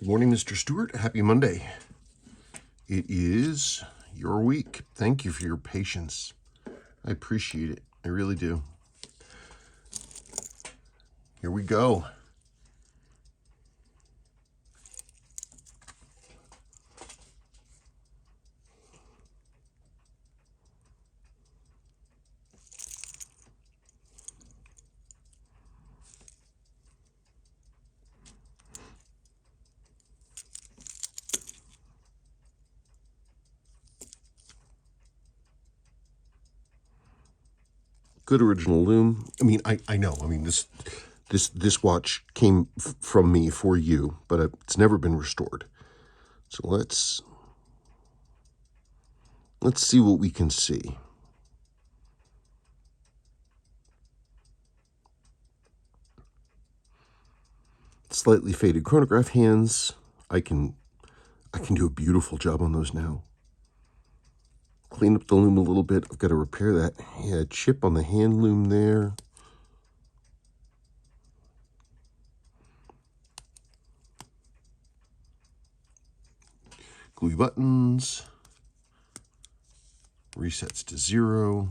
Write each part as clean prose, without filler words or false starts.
Good morning, Mr. Stewart. Happy Monday. It is your week. Thank you for your patience. I appreciate it. I really do. Here we go. Good original loom. I mean, I know. I mean, this watch came from me for you, but it's never been restored. So let's see what we can see. Slightly faded chronograph hands. I can do a beautiful job on those now. Clean up the loom a little bit. I've got to repair that chip on the hand loom there. Glue buttons. Resets to 0.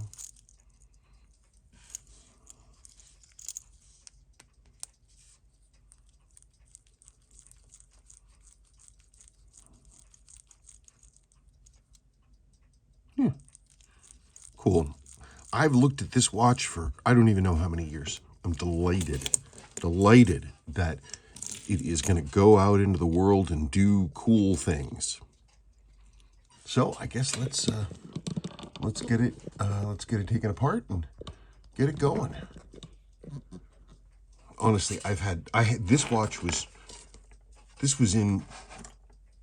Cool. I've looked at this watch for I don't even know how many years. I'm delighted that it is going to go out into the world and do cool things. So I guess let's get it taken apart and get it going. Honestly, this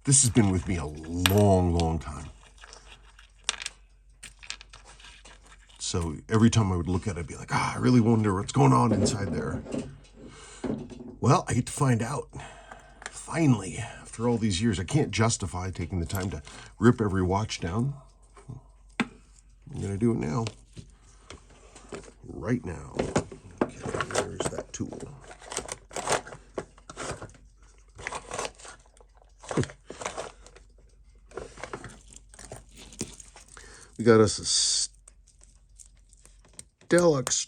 has been with me a long time. So every time I would look at it, I'd be like, I really wonder what's going on inside there. Well, I get to find out. Finally, after all these years, I can't justify taking the time to rip every watch down. I'm going to do it now. Right now. Okay, where's that tool? We got us a Deluxe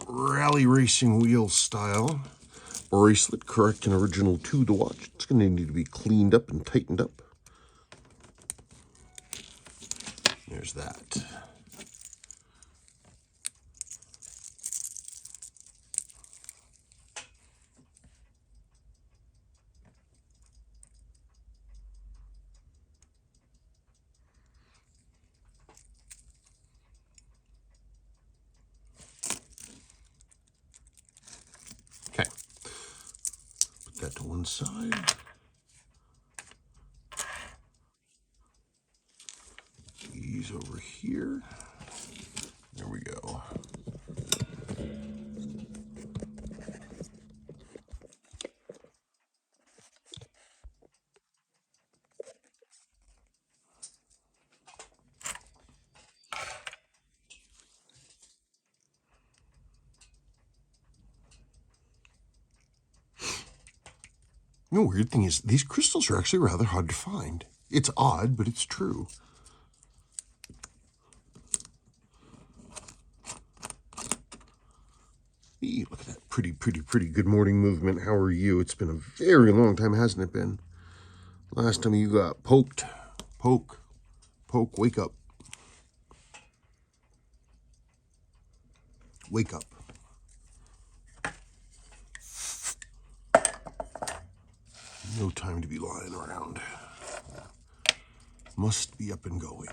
Rally Racing Wheel style bracelet, correct and original to the watch. It's going to need to be cleaned up and tightened up. There's that. Okay. Put that to one side. These over here. There we go. The weird thing is, these crystals are actually rather hard to find. It's odd, but it's true. Eee, look at that pretty good morning movement. How are you? It's been a very long time, hasn't it been? Last time you got poked. Poke, wake up. Wake up. No time to be lying around. Must be up and going.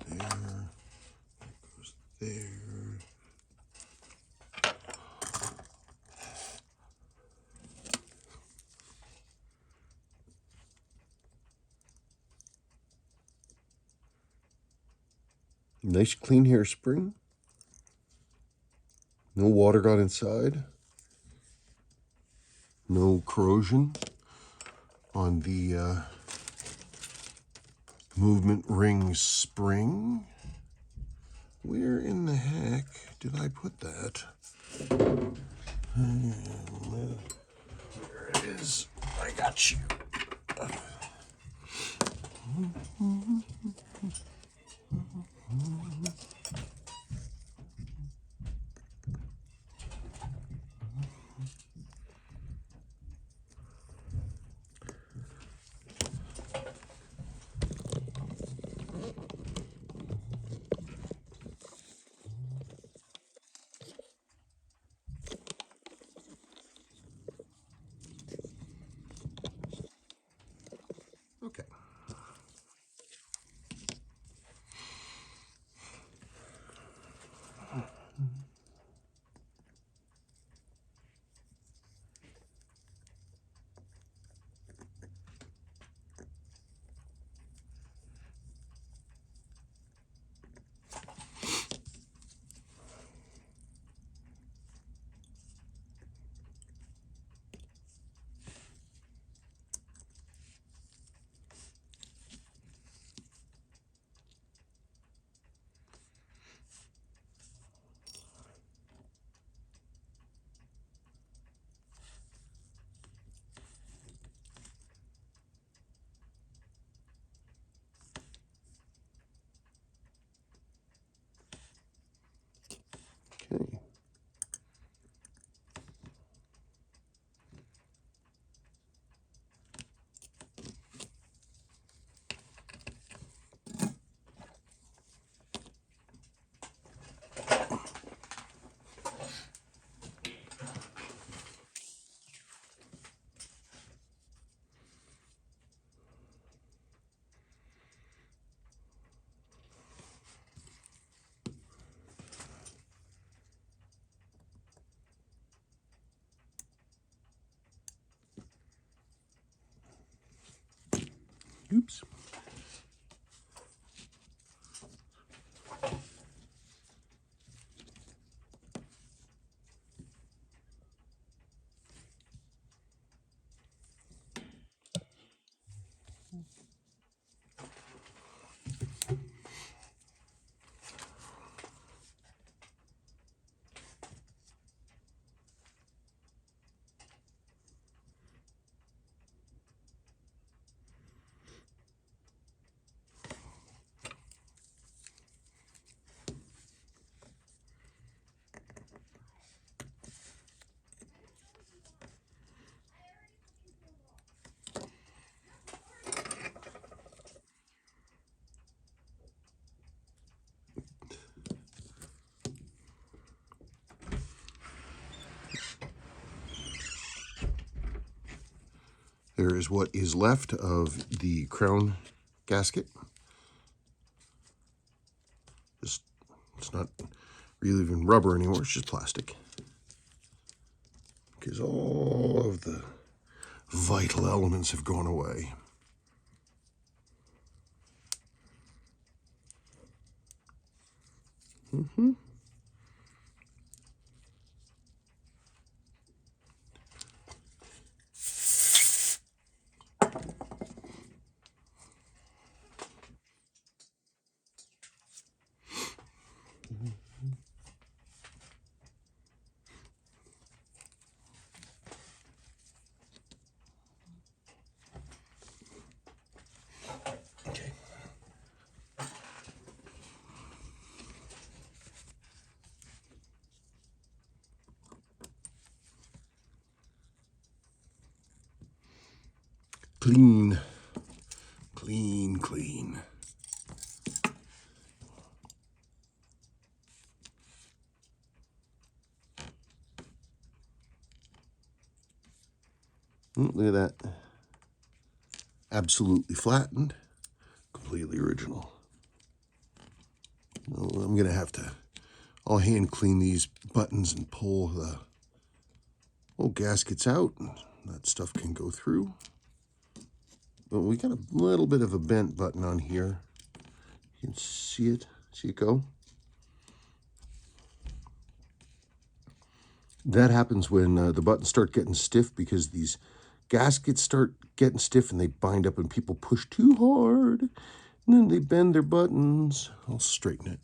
There. Goes there. Nice clean hairspring. No water got inside. No corrosion on the movement ring spring. Where in the heck did I put that? There it is. I got you. Okay. Okay. Oops. There is what is left of the crown gasket. Just, it's not really even rubber anymore, it's just plastic. Because all of the vital elements have gone away. Mm-hmm. Okay. Clean, clean, clean. Look at that. Absolutely flattened, completely original. Well, I'm gonna have to, I'll hand clean these buttons and pull the old gaskets out, and that stuff can go through. But we got a little bit of a bent button on here. You can see it go. That happens when the buttons start getting stiff, because these gaskets start getting stiff and they bind up and people push too hard and then they bend their buttons. I'll straighten it.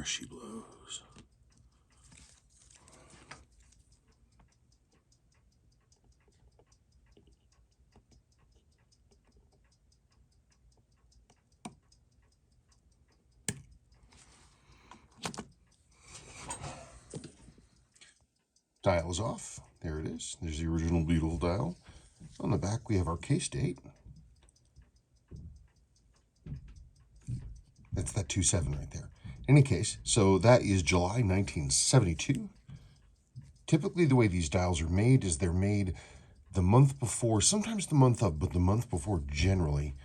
she blows. Dial is off. There it is. There's the original beautiful dial. On the back, we have our case date. That's that 27 right there. In any case, so that is July 1972. Typically, the way these dials are made is they're made the month before, sometimes the month of, but the month before generally,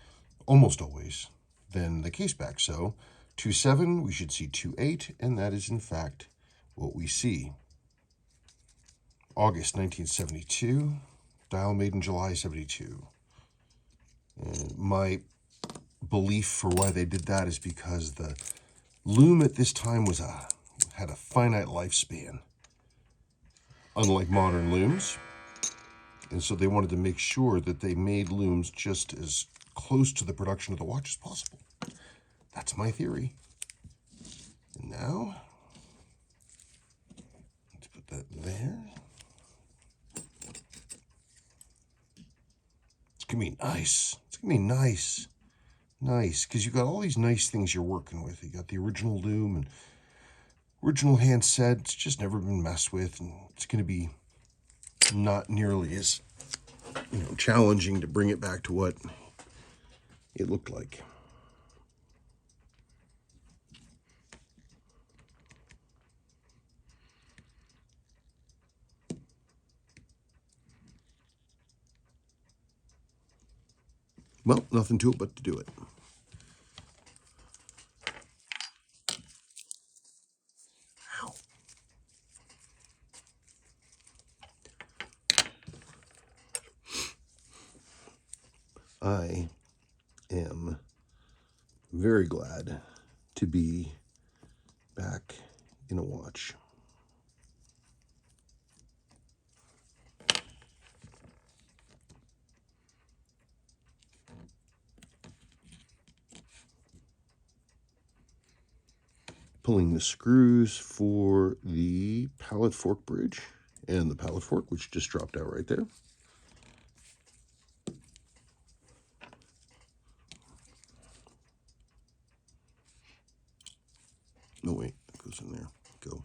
almost always, then the case back. So 27, we should see 28, and that is in fact what we see. August 1972, dial made in July 72. And my belief for why they did that is because the loom at this time had a finite lifespan, unlike modern looms. And so they wanted to make sure that they made looms just as close to the production of the watch as possible. That's my theory. And now, let's put that there. It's gonna be nice. It's gonna be nice. Nice, because you've got all these nice things you're working with. You got the original loom and original handset. It's just never been messed with, and it's gonna be not nearly as, challenging to bring it back to what it looked like. Well, nothing to it but to do it. Ow. I am very glad to be back in a watch. Pulling the screws for the pallet fork bridge and the pallet fork, which just dropped out right there. No, wait, it goes in there. Go.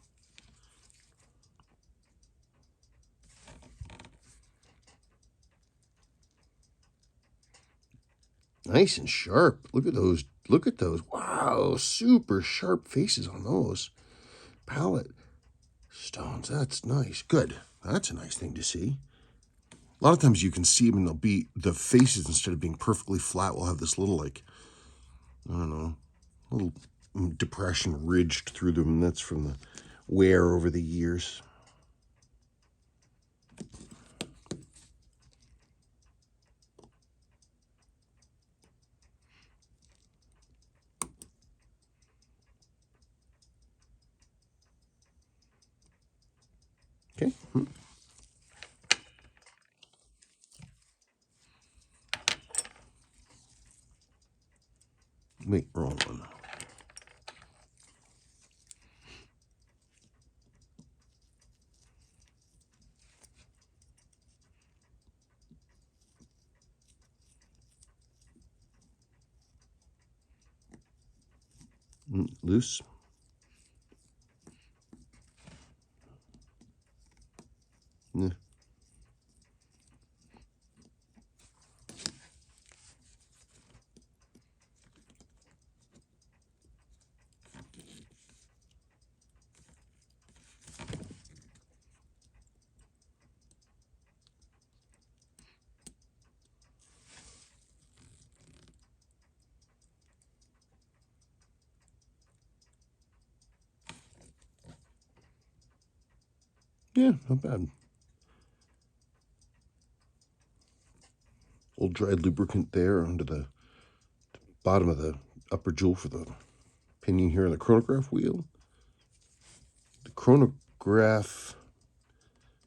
Nice and sharp. Look at those. Look at those. Wow, super sharp faces on those. Pallet stones. That's nice. Good. That's a nice thing to see. A lot of times you can see them and they'll be, the faces, instead of being perfectly flat, will have this little, like, I don't know, little depression ridged through them, and that's from the wear over the years. Okay. Wait, wrong one. Loose. Yeah. Yeah, not bad. Old dried lubricant there onto the bottom of the upper jewel for the pinion here on the chronograph wheel. The chronograph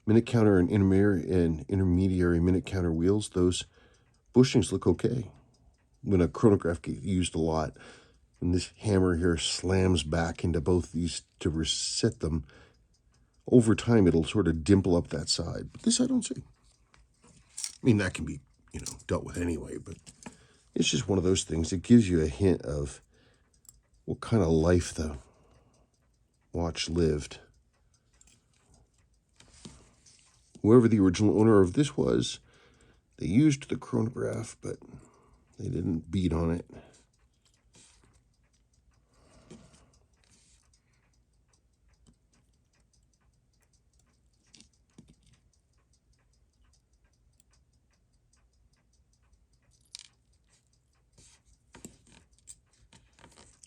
minute counter and intermediary minute counter wheels, those bushings look okay. When a chronograph gets used a lot, And this hammer here slams back into both these to reset them. Over time, it'll sort of dimple up that side. But this I don't see. I mean, that can be, dealt with anyway, but it's just one of those things. It gives you a hint of what kind of life the watch lived. Whoever the original owner of this was, they used the chronograph, but they didn't beat on it.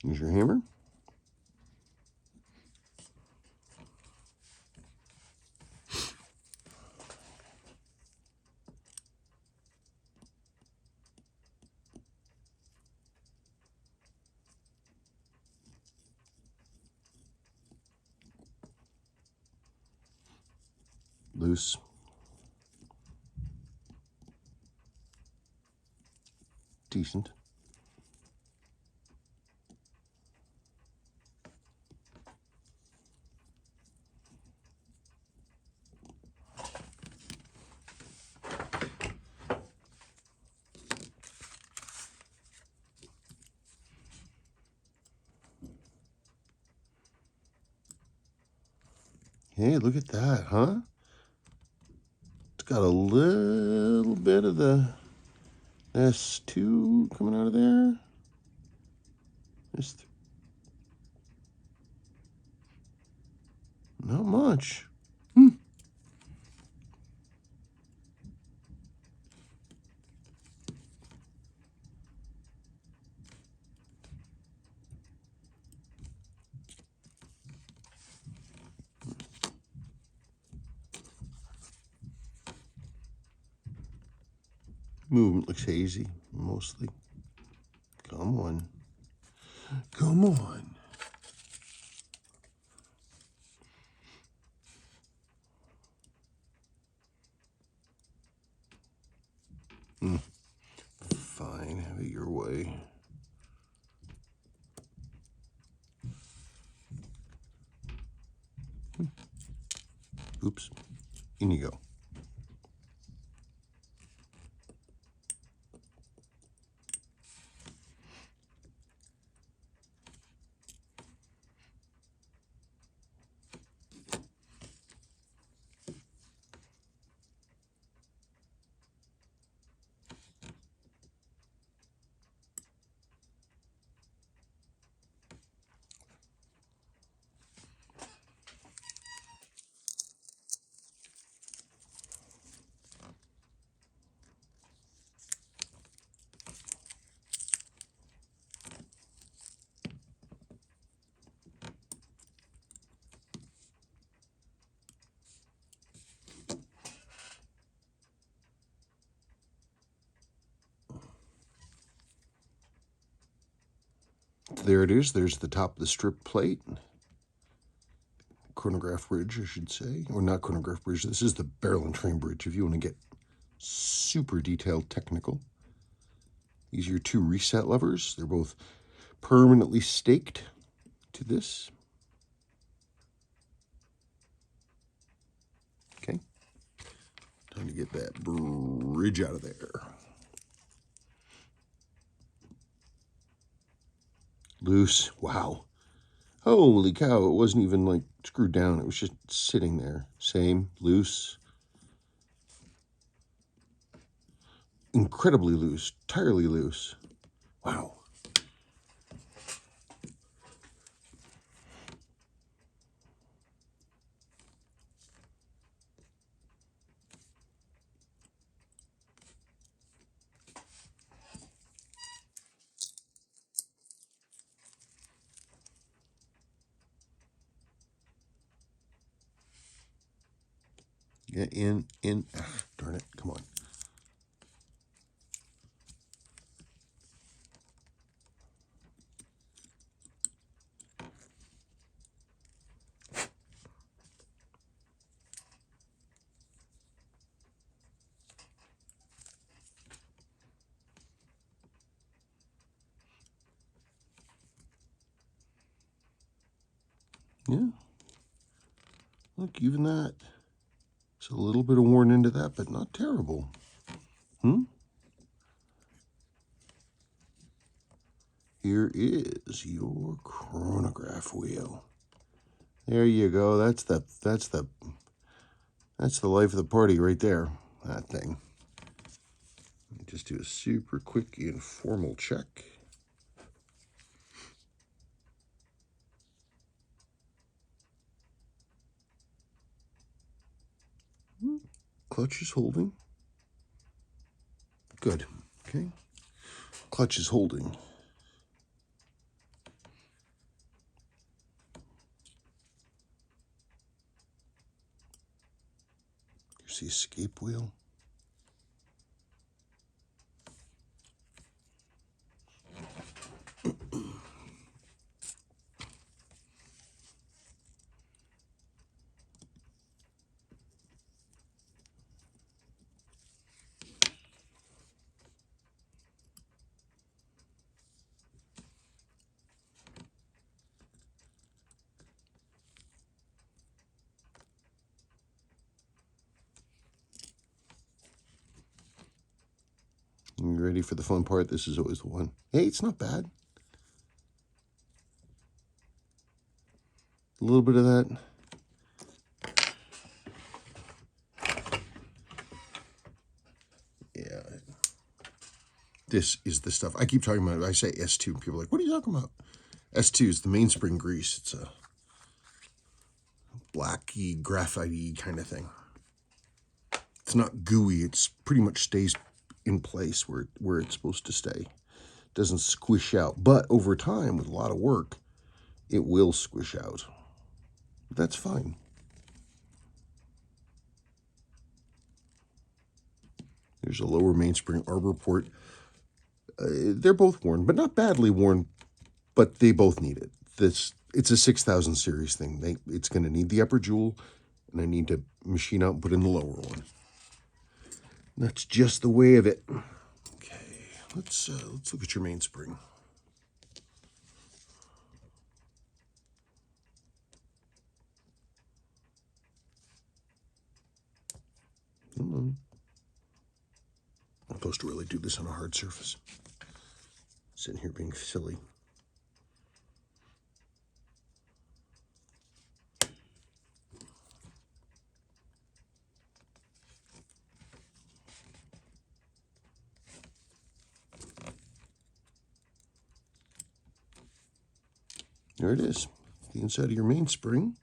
Here's your hammer. Loose. Decent. Hey, look at that, huh? It's got a little bit of the S2 coming out of there. Not much. Movement looks hazy, mostly. Come on. Come on. Fine, have it your way. Oops. In you go. There it is. There's the top of the strip plate. Chronograph bridge, I should say. Or not chronograph bridge. This is the barrel and frame bridge if you want to get super detailed technical. These are your two reset levers. They're both permanently staked to this. Okay. Time to get that bridge out of there. Loose. Wow. Holy cow, it wasn't even like screwed down. It was just sitting there. Same. Loose. Incredibly loose. Entirely loose. Wow. Get in. Ah, darn it. Come on. Yeah. Look, even that. It's a little bit of worn into that, but not terrible. Here is your chronograph wheel. There you go. That's the life of the party right there. That thing. Just do a super quick informal check. Clutch is holding. Good. Okay. Clutch is holding. Here's the escape wheel. You ready for the fun part? This is always the one. Hey, it's not bad. A little bit of that. Yeah. This is the stuff. I keep talking about it. I say S2. People are like, what are you talking about? S2 is the mainspring grease. It's a blacky, graphite-y kind of thing. It's not gooey. It's pretty much stays in place where it's supposed to stay. It doesn't squish out. But over time, with a lot of work, it will squish out. But that's fine. There's a lower mainspring arbor port. They're both worn, but not badly worn, but they both need it. It's a 6000 series thing. It's going to need the upper jewel, and I need to machine out and put in the lower one. That's just the way of it. Okay, let's look at your mainspring. Come on. I'm supposed to really do this on a hard surface. Sitting here being silly. There it is, the inside of your mainspring.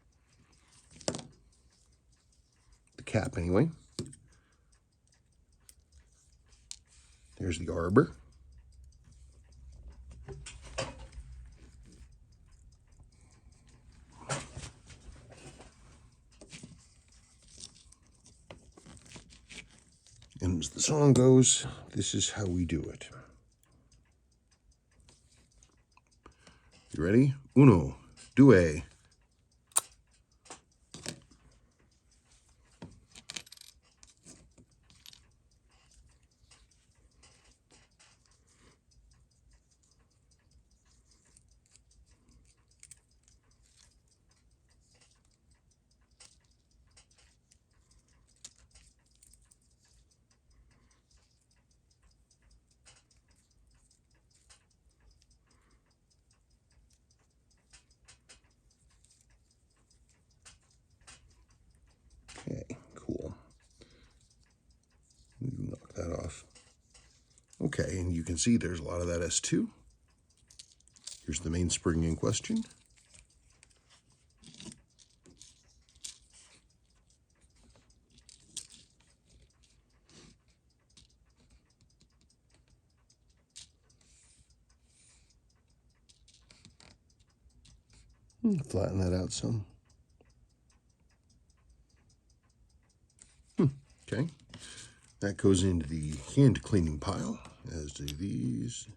The cap, anyway. There's the arbor. And as the song goes, this is how we do it. You ready? Uno, due. Okay, cool. Knock that off. Okay, and you can see there's a lot of that S2. Here's the mainspring in question. Flatten that out some. Okay, that goes into the hand cleaning pile, as do these,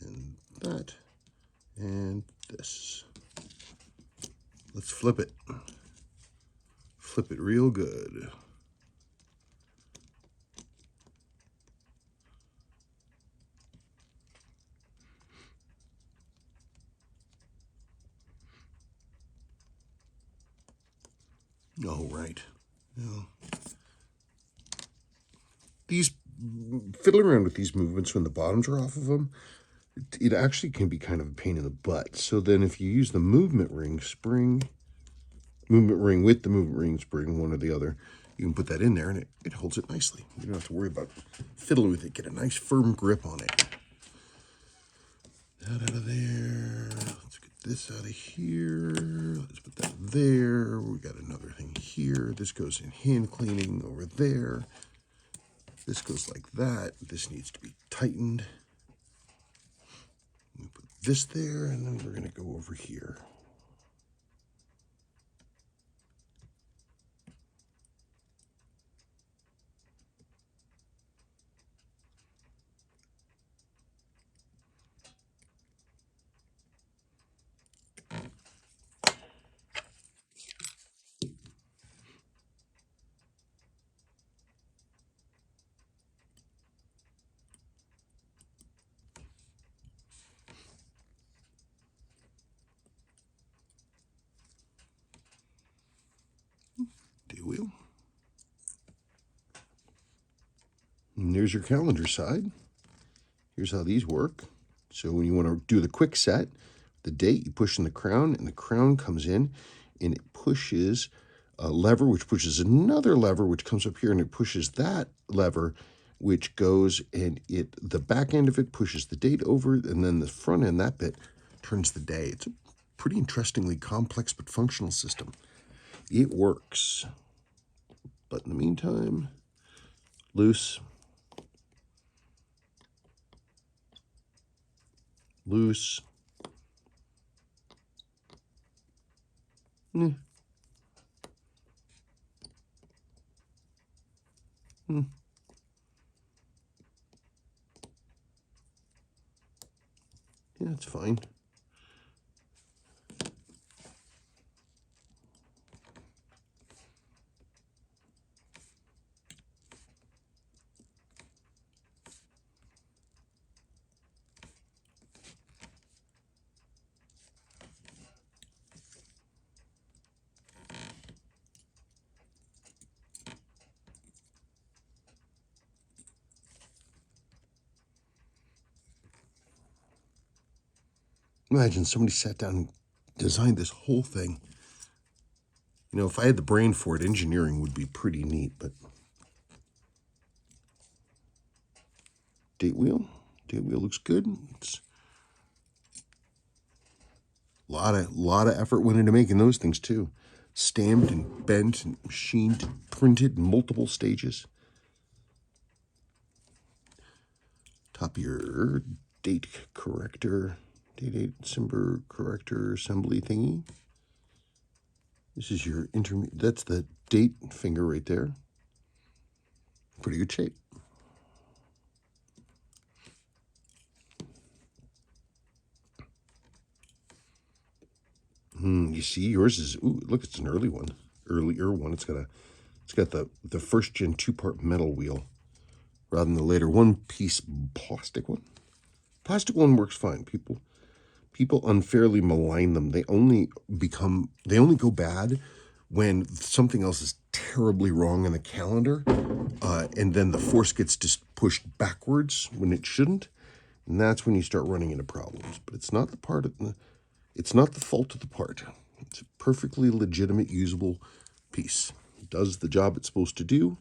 and that, and this. Let's flip it. Flip it real good. Oh, right. Yeah. These, fiddling around with these movements when the bottoms are off of them, it actually can be kind of a pain in the butt. So then if you use the movement ring spring, movement ring with the movement ring spring, one or the other, you can put that in there and it holds it nicely. You don't have to worry about fiddling with it. Get a nice firm grip on it. That out of there. Let's get this out of here. Let's put that there. We got another thing here. This goes in hand cleaning over there. This goes like that. This needs to be tightened. We put this there, and then we're going to go over here. Day wheel. And there's your calendar side. Here's how these work. So when you want to do the quick set, the date, you push in the crown, and the crown comes in, and it pushes a lever, which pushes another lever, which comes up here, and it pushes that lever, which goes, and the back end of it pushes the date over, and then the front end, that bit, turns the day. It's a pretty interestingly complex but functional system. It works. But in the meantime, loose, loose. Yeah, it's fine. Imagine somebody sat down and designed this whole thing. You know, if I had the brain for it, engineering would be pretty neat, but date wheel looks good. It's a lot of effort went into making those things too. Stamped and bent and machined, printed in multiple stages. Top of your date corrector, date symbol corrector assembly thingy. This is your intermediate, that's the date finger right there. Pretty good shape. You see, yours is, ooh, look, it's an earlier one. It's got the first gen 2-part metal wheel rather than the later one-piece plastic one. Plastic one works fine. People unfairly malign them. They only go bad when something else is terribly wrong in the calendar, and then the force gets just pushed backwards when it shouldn't, and that's when you start running into problems. But it's not the fault of the part. It's a perfectly legitimate, usable piece. It does the job it's supposed to do.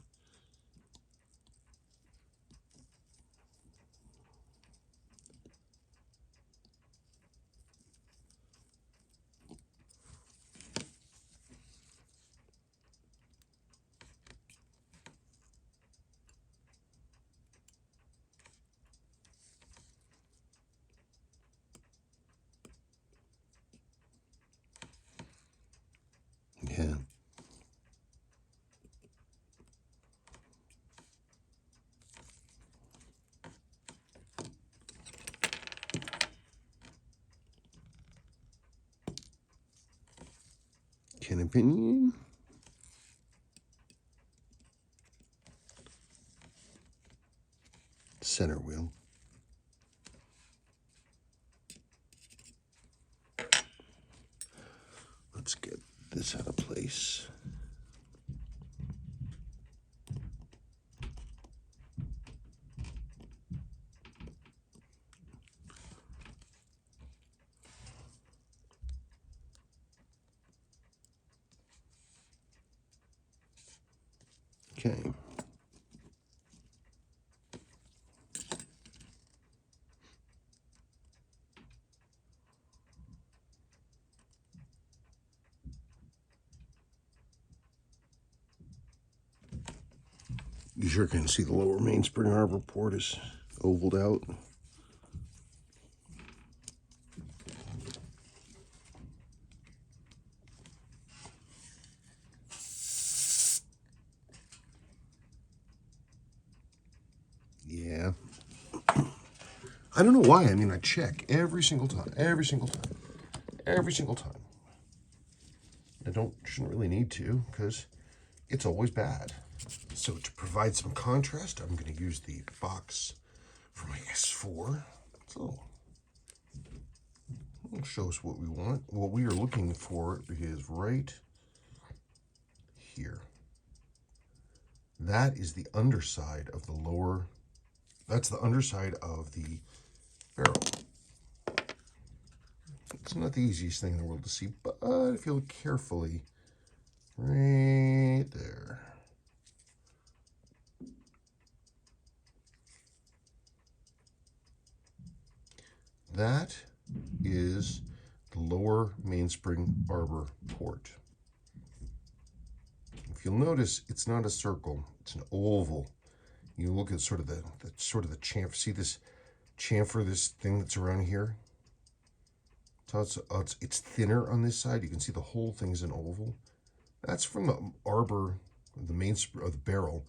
Yeah. Can opinion. Center wheel. Let's get this out of place. Okay. You sure can see the lower mainspring arbor port is ovaled out. Yeah. I don't know why. I mean, I check every single time. I shouldn't really need to, because it's always bad. So to provide some contrast, I'm going to use the box for my S4. So it'll show us what we want. What we are looking for is right here. That is the underside of the lower, that's the underside of the barrel. It's not the easiest thing in the world to see, but if you look carefully, right there. That is the lower mainspring arbor port. If you'll notice, it's not a circle, it's an oval. You look at sort of the chamfer. See this chamfer, this thing that's around here? So it's thinner on this side. You can see the whole thing's an oval. That's from the arbor, the main of the barrel.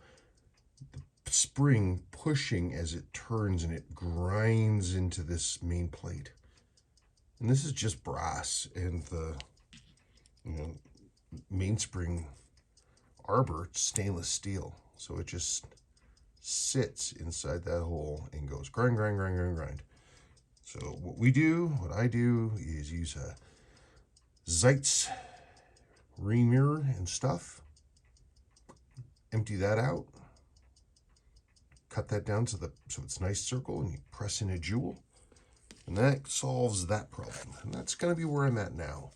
The spring pushing as it turns and it grinds into this main plate. And this is just brass, and the mainspring arbor, it's stainless steel. So it just sits inside that hole and goes grind, grind, grind, grind, grind. So what I do is use a Zeitz remirror and stuff. Empty that out. Cut that down so it's nice circle, and you press in a jewel. And that solves that problem. And that's going to be where I'm at now.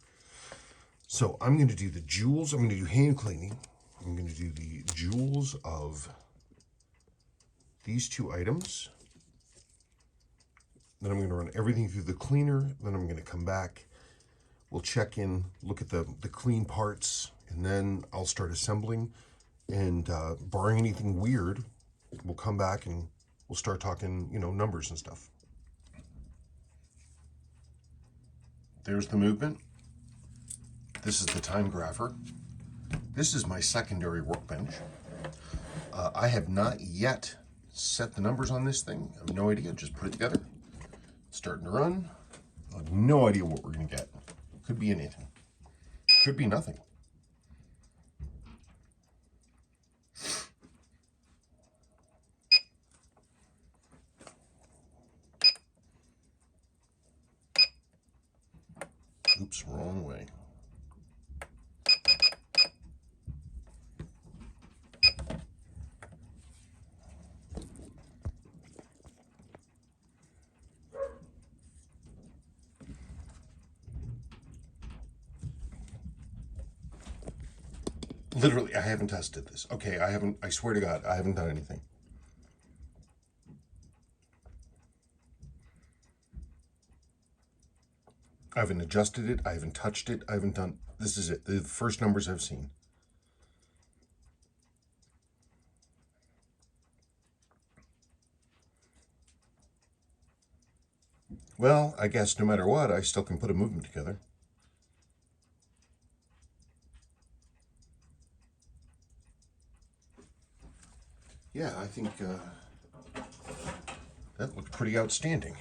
So I'm going to do the jewels. I'm going to do hand cleaning. I'm going to do the jewels of these two items. Then I'm going to run everything through the cleaner. Then I'm going to come back. We'll check in, look at the clean parts, and then I'll start assembling. And barring anything weird, we'll come back and we'll start talking, numbers and stuff. There's the movement. This is the time grapher. This is my secondary workbench. I have not yet set the numbers on this thing. I have no idea. Just put it together. It's starting to run. I have no idea what we're going to get. Could be anything. Could be nothing. Oops, wrong way. Literally, I haven't tested this. Okay, I swear to God, I haven't done anything. I haven't adjusted it. I haven't touched it. I haven't done, this is it. The first numbers I've seen. Well, I guess no matter what, I still can put a movement together. Yeah, I think that looks pretty outstanding.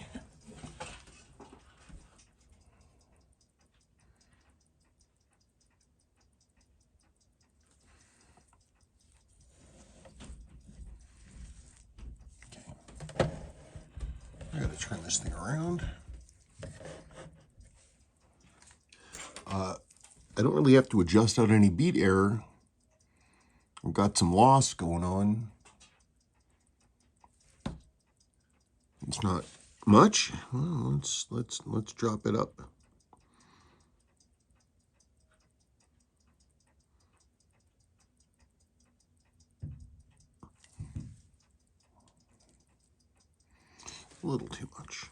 Okay. I gotta turn this thing around. I don't really have to adjust out any beat error. I've got some loss going on. It's not much. Well, let's drop it up. A little too much.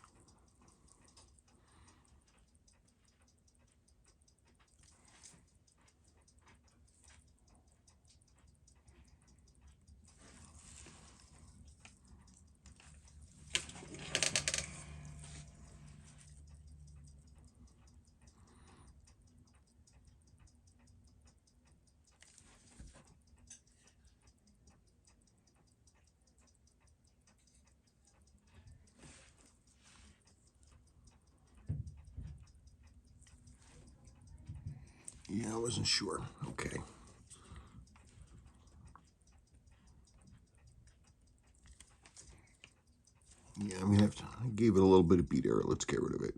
Yeah, I wasn't sure. Okay. Yeah, I'm gonna have to. I gave it a little bit of bead error. Let's get rid of it.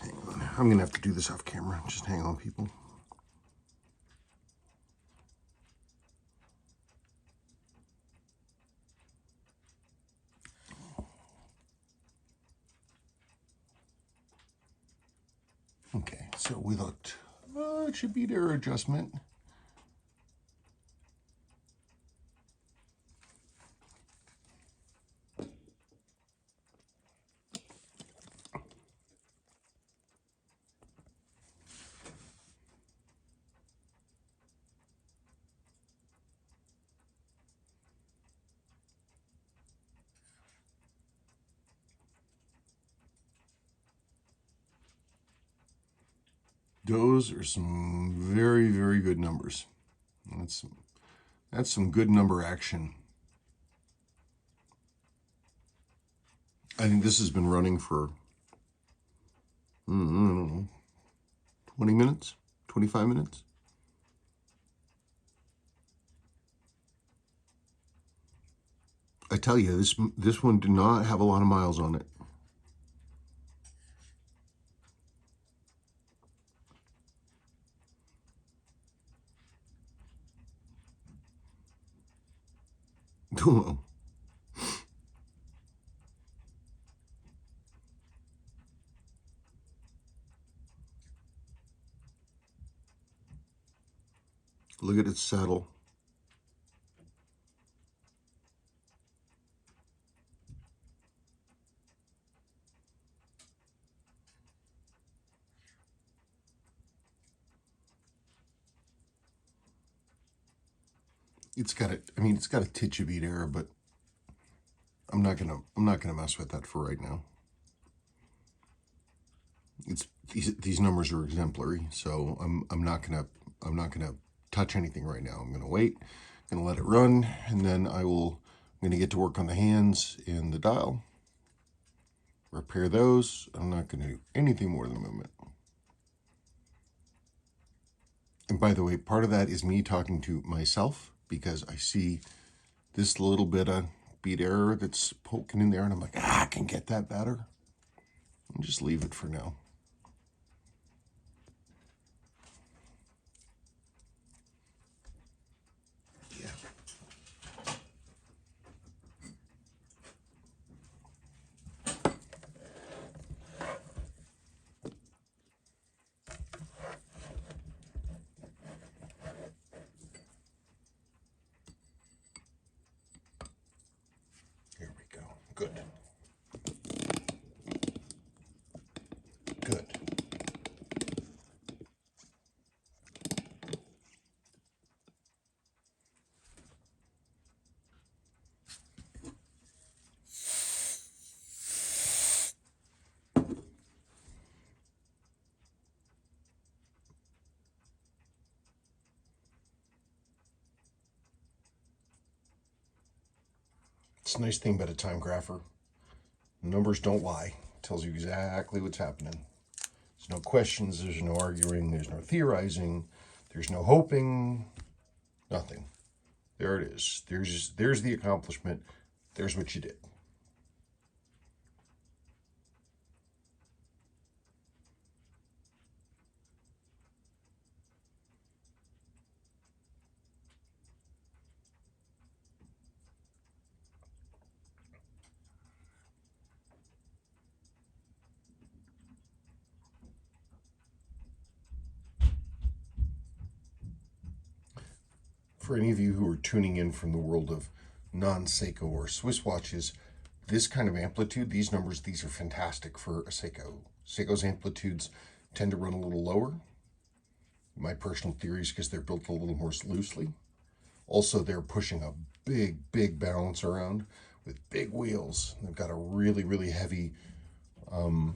Hang on. I'm gonna have to do this off camera. Just hang on, people. Okay, so we looked. It should be error adjustment. Those are some very, very good numbers. That's some good number action. I think this has been running for, I don't know, 20 minutes, 25 minutes. I tell you, this one did not have a lot of miles on it. Look at its saddle. It's got it's got a titch of bead error, but I'm not gonna mess with that for right now. It's these numbers are exemplary, so I'm not gonna touch anything right now. I'm gonna wait, gonna let it run, and then I'm gonna get to work on the hands and the dial. Repair those. I'm not gonna do anything more than movement. And by the way, part of that is me talking to myself because I see this little bit of bead error that's poking in there, and I'm like, I can get that better. And just leave it for now. Yeah. Here we go. Good. Good. It's a nice thing about a time grapher. The numbers don't lie. It tells you exactly what's happening. There's no questions, there's no arguing, there's no theorizing, there's no hoping, nothing. There it is. There's the accomplishment. There's what you did. For any of you who are tuning in from the world of non-Seiko or Swiss watches, this kind of amplitude, these numbers, these are fantastic for a Seiko. Seiko's amplitudes tend to run a little lower. My personal theory is because they're built a little more loosely. Also, they're pushing a big balance around with big wheels. They've got a really heavy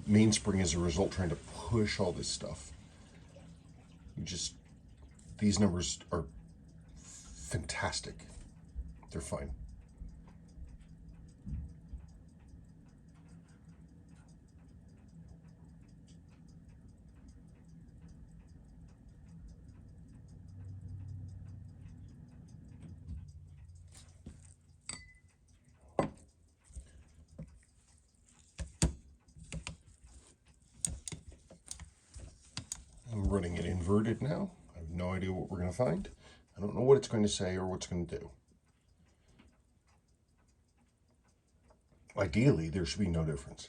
mainspring as a result, trying to push all this stuff. These numbers are fantastic. They're fine. I'm running it inverted now. I have no idea what we're going to find. I don't know what it's going to say or what it's going to do. Ideally, there should be no difference.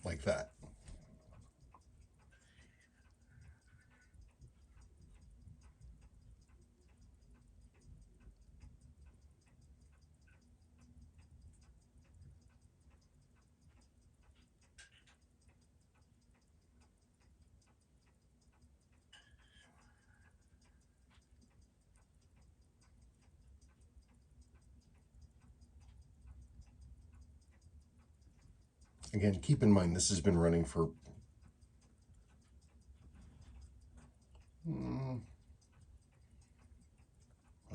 Like that. Again, keep in mind this has been running for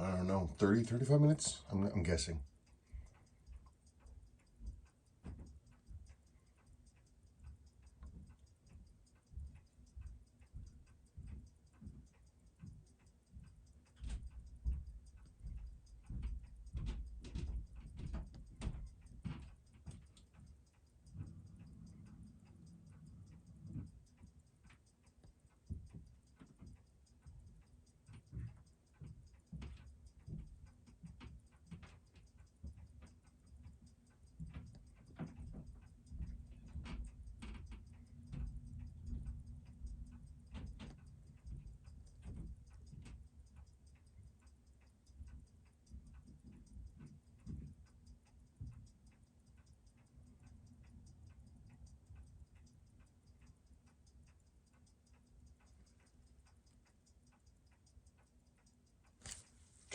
I don't know, 35 minutes? I'm guessing.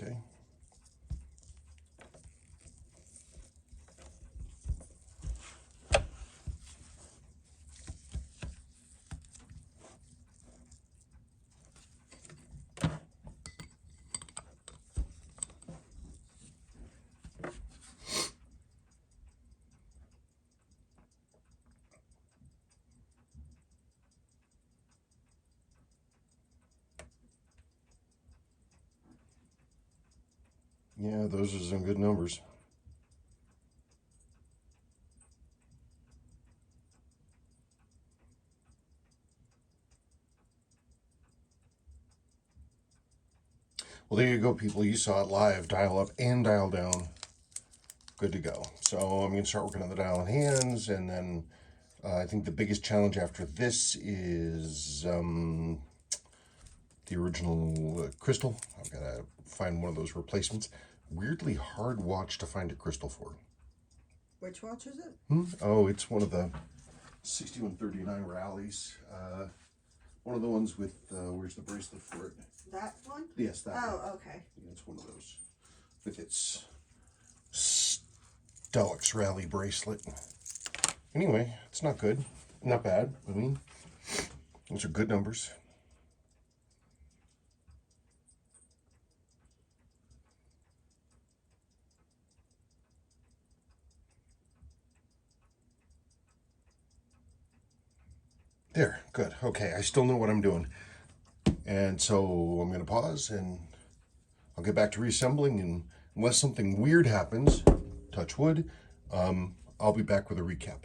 Okay. Yeah, those are some good numbers. Well, there you go, people. You saw it live, dial up and dial down. Good to go. So I'm going to start working on the dial in hands, and then I think the biggest challenge after this is the original crystal. I've got to find one of those replacements. Weirdly hard watch to find a crystal for. Which watch is it? Oh, it's one of the 6139 rallies. One of the ones with, where's the bracelet for it? That one? Yes, that one. Oh, okay. Yeah, it's one of those. With its Deluxe Rally bracelet. Anyway, it's not good. Not bad. I mean, those are good numbers. There, good. Okay, I still know what I'm doing. And so I'm going to pause and I'll get back to reassembling. And unless something weird happens, touch wood, I'll be back with a recap.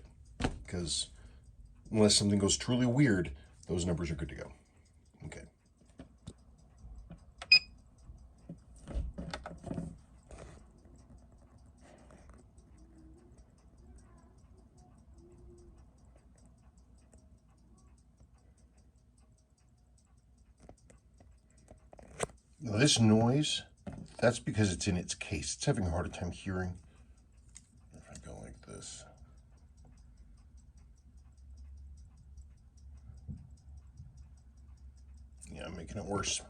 Because unless something goes truly weird, those numbers are good to go. Okay. Now this noise, that's because it's in its case. It's having a harder time hearing. If I go like this. Yeah, I'm making it worse.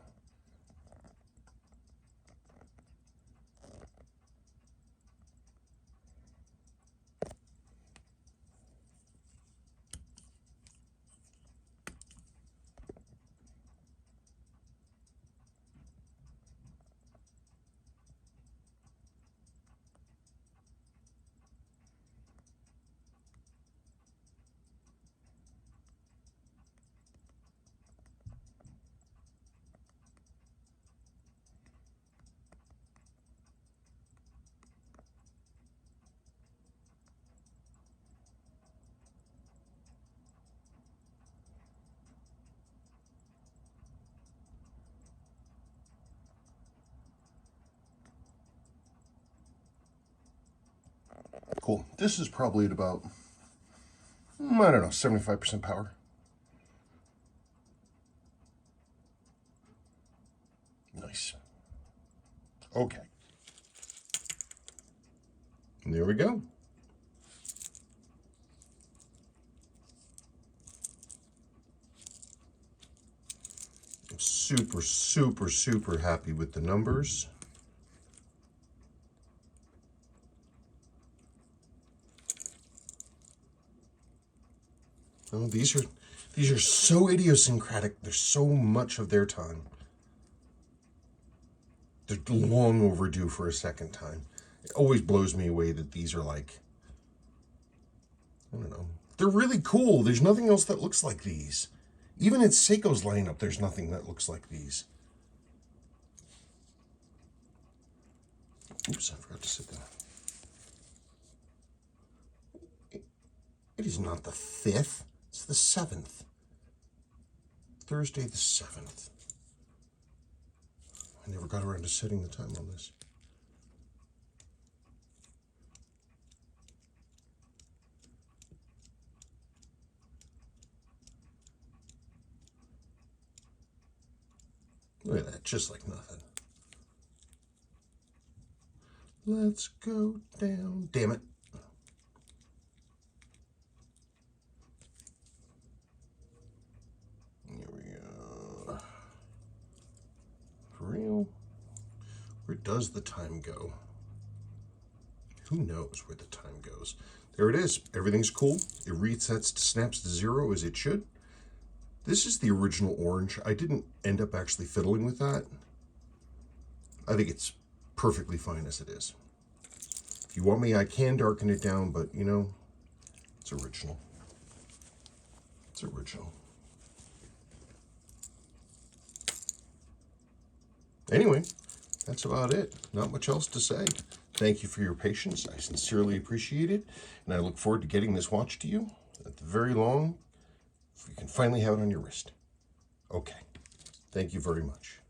Cool. This is probably at about, I don't know, 75% power. Nice. Okay. And there we go. I'm super, super, super happy with the numbers. Oh, these are so idiosyncratic. They're so much of their time. They're long overdue for a second time. It always blows me away that these are like, I don't know. They're really cool. There's nothing else that looks like these. Even in Seiko's lineup, there's nothing that looks like these. Oops, I forgot to sit down. It is not the 5th. It's the 7th. Thursday the 7th. I never got around to setting the time on this. Look at that, just like nothing. Let's go down. Damn it. Here we go. For real? Where does the time go? Who knows where the time goes? There it is. Everything's cool. It resets, snaps to 0 as it should. This is the original orange. I didn't end up actually fiddling with that. I think it's perfectly fine as it is. If you want me, I can darken it down, but you know, it's original. It's original. Anyway, that's about it. Not much else to say. Thank you for your patience. I sincerely appreciate it, and I look forward to getting this watch to you at the very long. You can finally have it on your wrist. Okay. Thank you very much.